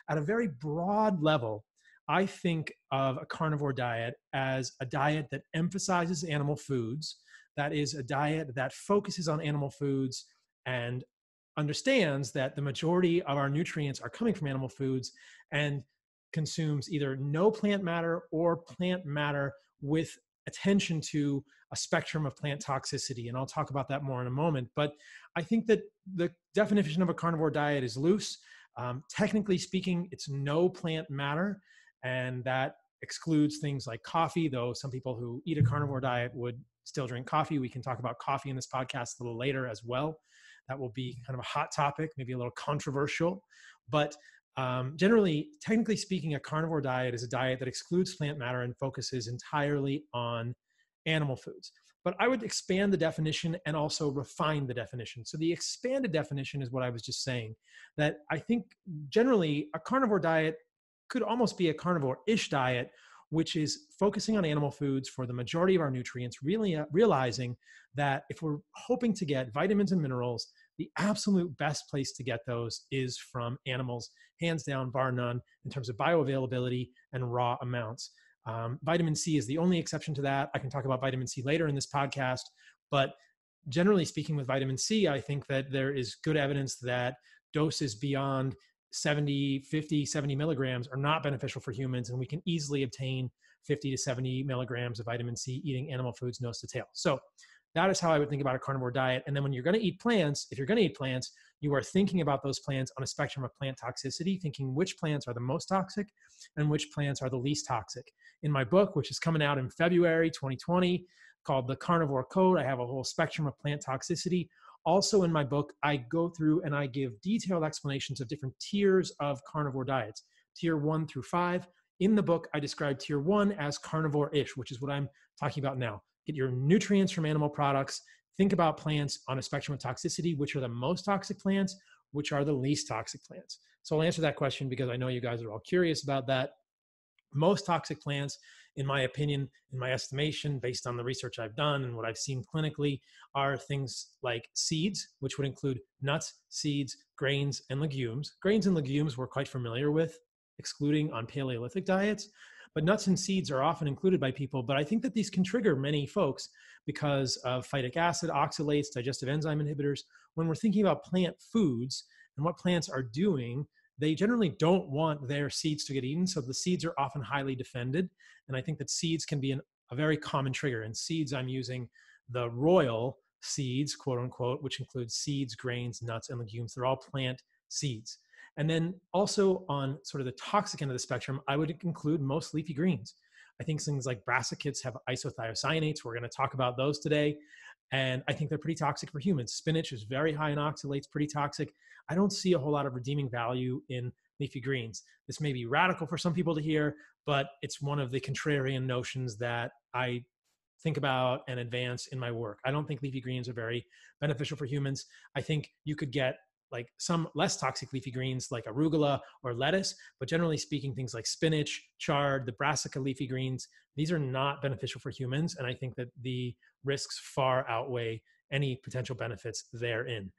at a very broad level, I think of a carnivore diet as a diet that emphasizes animal foods, that is a diet that focuses on animal foods and understands that the majority of our nutrients are coming from animal foods, and consumes either no plant matter or plant matter with attention to a spectrum of plant toxicity. And I'll talk about that more in a moment. But I think that the definition of a carnivore diet is loose. Technically speaking, it's no plant matter, and that excludes things like coffee, though some people who eat a carnivore diet would still drink coffee. We can talk about coffee in this podcast a little later as well. That will be kind of a hot topic, maybe a little controversial. But generally, technically speaking, a carnivore diet is a diet that excludes plant matter and focuses entirely on animal foods. But I would expand the definition and also refine the definition. So the expanded definition is what I was just saying, that I think generally a carnivore diet could almost be a carnivore-ish diet, which is focusing on animal foods for the majority of our nutrients, really realizing that if we're hoping to get vitamins and minerals, the absolute best place to get those is from animals, hands down, bar none, in terms of bioavailability and raw amounts. Vitamin C is the only exception to that. I can talk about vitamin C later in this podcast, but generally speaking with vitamin C, I think that there is good evidence that doses beyond 70 milligrams are not beneficial for humans, and we can easily obtain 50 to 70 milligrams of vitamin C eating animal foods nose to tail. So that is how I would think about a carnivore diet. And then when you're going to eat plants, if you're going to eat plants, you are thinking about those plants on a spectrum of plant toxicity, thinking which plants are the most toxic and which plants are the least toxic. In my book, which is coming out in February 2020, called The Carnivore Code, I have a whole spectrum of plant toxicity. Also in my book, I go through and I give detailed explanations of different tiers of carnivore diets, tier 1 through 5. In the book, I describe tier 1 as carnivore-ish, which is what I'm talking about now. Get your nutrients from animal products. Think about plants on a spectrum of toxicity, which are the most toxic plants, which are the least toxic plants. So I'll answer that question because I know you guys are all curious about that. Most toxic plants, in my opinion, in my estimation, based on the research I've done and what I've seen clinically, are things like seeds, which would include nuts, seeds, grains, and legumes. Grains and legumes we're quite familiar with, excluding on Paleolithic diets. But nuts and seeds are often included by people, but I think that these can trigger many folks because of phytic acid, oxalates, digestive enzyme inhibitors. When we're thinking about plant foods and what plants are doing, they generally don't want their seeds to get eaten, so the seeds are often highly defended. And I think that seeds can be a very common trigger. In seeds, I'm using the royal seeds, quote unquote, which includes seeds, grains, nuts, and legumes. They're all plant seeds. And then also on sort of the toxic end of the spectrum, I would include most leafy greens. I think things like brassicas have isothiocyanates. We're going to talk about those today. And I think they're pretty toxic for humans. Spinach is very high in oxalates, pretty toxic. I don't see a whole lot of redeeming value in leafy greens. This may be radical for some people to hear, but it's one of the contrarian notions that I think about and advance in my work. I don't think leafy greens are very beneficial for humans. I think you could get like some less toxic leafy greens like arugula or lettuce, but generally speaking, things like spinach, chard, the brassica leafy greens, these are not beneficial for humans. And I think that the risks far outweigh any potential benefits therein.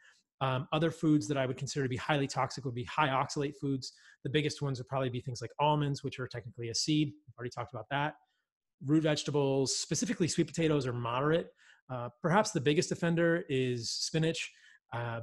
Other foods that I would consider to be highly toxic would be high oxalate foods. The biggest ones would probably be things like almonds, which are technically a seed. We've already talked about that. Root vegetables, specifically sweet potatoes, are moderate. Perhaps the biggest offender is spinach.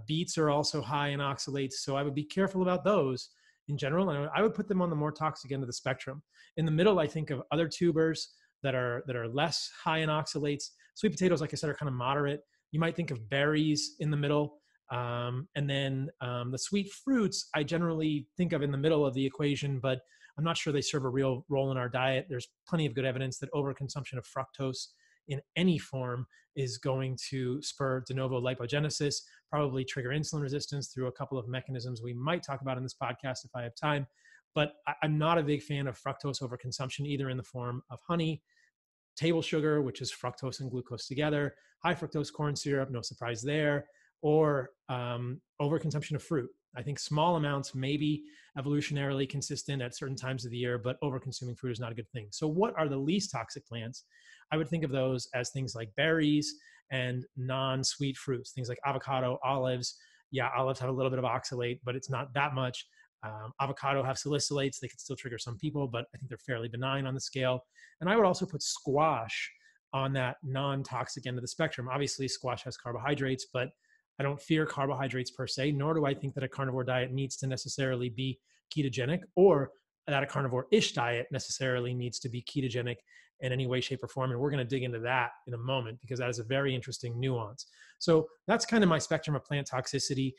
Beets are also high in oxalates, so I would be careful about those in general. And I would put them on the more toxic end of the spectrum. In the middle, I think of other tubers that are less high in oxalates. Sweet potatoes, like I said, are kind of moderate. You might think of berries in the middle. And then the sweet fruits, I generally think of in the middle of the equation, but I'm not sure they serve a real role in our diet. There's plenty of good evidence that overconsumption of fructose in any form is going to spur de novo lipogenesis, probably trigger insulin resistance through a couple of mechanisms we might talk about in this podcast if I have time. But I'm not a big fan of fructose overconsumption, either in the form of honey, table sugar, which is fructose and glucose together, high fructose corn syrup, no surprise there, or overconsumption of fruit. I think small amounts may be evolutionarily consistent at certain times of the year, but overconsuming fruit is not a good thing. So what are the least toxic plants? I would think of those as things like berries and non-sweet fruits, things like avocado, olives. Yeah, olives have a little bit of oxalate, but it's not that much. Avocado have salicylates. They could still trigger some people, but I think they're fairly benign on the scale. And I would also put squash on that non-toxic end of the spectrum. Obviously, squash has carbohydrates, but I don't fear carbohydrates per se, nor do I think that a carnivore diet needs to necessarily be ketogenic, or that a carnivore-ish diet necessarily needs to be ketogenic in any way, shape, or form. And we're going to dig into that in a moment because that is a very interesting nuance. So that's kind of my spectrum of plant toxicity.